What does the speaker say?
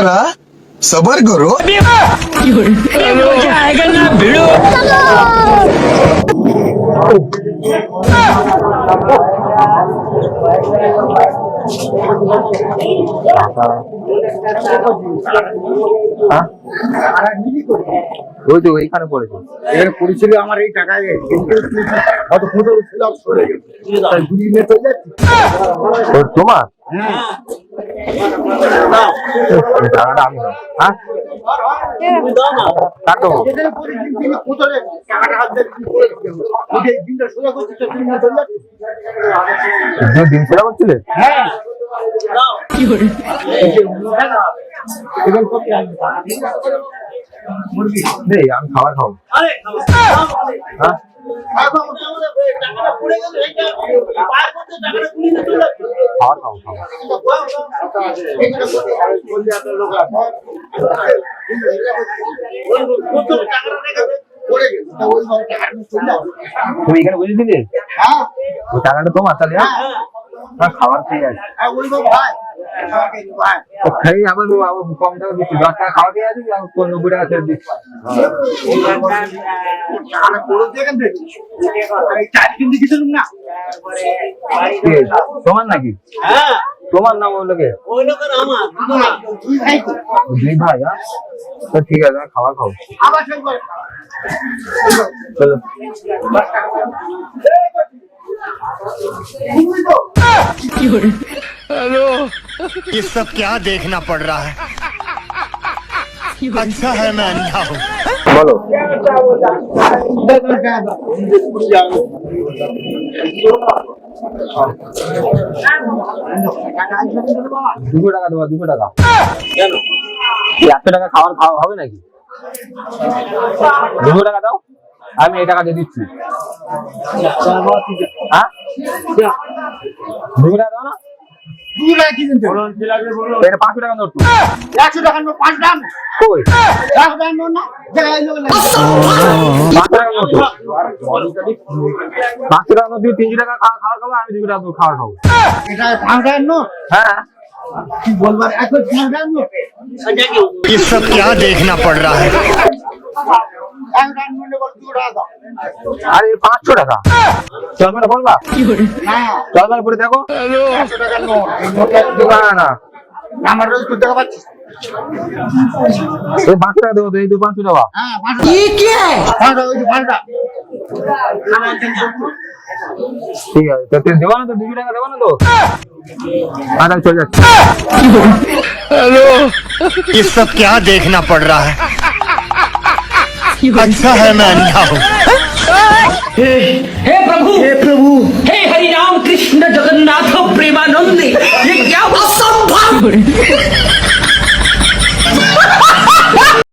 जरा सबर करो। आएगा ना भिड़ो। ওই তো এইখানে পড়েছে, এখানে পড়েছিল আমার এই টাকায় কত ফুটো ছিল সরে গেছে ঘুরিয়ে নিয়ে চলে যাচ্ছি। তোমার টাকাটা আমি হ্যাঁ কাটো টাকাটা হাত দিয়ে দিনটা সোজা করছি তো তুমি চলে যাচ্ছি। দিন সেটা করছিলে? হ্যাঁ নেই, আমি খাবার খাবো। হ্যাঁ খাবার খাবো তুমি এখানে বুঝেছিলে ওই টাকাটা তোমার তাহলে? হ্যাঁ খাবার খেয়ে আছে খাই আবার কম টাকা দিচ্ছি, 10 টাকা খাওয়া খেয়ে আছে 90 টাকা ফেরত দিচ্ছি। তোমার নাকি? তোমার নাম ওই লোকের? দুই ভাই? হ্যাঁ তো ঠিক আছে, আমি খাবার খাবো। চলো हेलो, ये सब क्या देखना पड़ रहा है? अच्छा है मैं अंधा हूँ। বলো। দুশো টাকা দেবো, 200 টাকা। 100 টাকা খাবার খাওয়া হবে নাকি? 200 টাকা দাও, আমি এই টাকা দিয়ে দিচ্ছি। হ্যাঁ 200 টাকা দাও না? 500 টাকা নোট। 100 টাকার নোট 5 টাকা কই? 100 টাকার নোট না জায়গায় লোক লাগে 500 টাকা নোট। 500 টাকা নোট দিয়ে 300 টাকা খাওয়া খাবো, আমি 200 টাকা খাওয়া খাবো। এটা 5 টাকার নোট? হ্যাঁ কি বলবার এত 5 টাকার নোট? ये सब क्या देखना पड़ रहा है? 1 টাকার নোটে বল 2 টাকা দাও। আরে 500 টাকা চল মানে বলবা? না চল মানে পরে দেখো। 100 টাকার নোট এই নোটে না না আমার রোজ করতে পারছিস? এই 500 টাকা দেবো তো, এই 500 টাকা। হ্যাঁ 5 টাকা। কি है 5 টাকা ওই 5 টাকা। ঠিক আছে তো তুই দেবো না তো? 200 টাকা দেবো না তো? আচ্ছা চলে যাচ্ছি। हेलो, ये सब क्या देखना पड़ रहा है? अच्छा है मैं अंधा हूँ। हे प्रभु, हे हरि राम कृष्ण जगन्नाथ प्रेमानंद, ये क्या असंभव।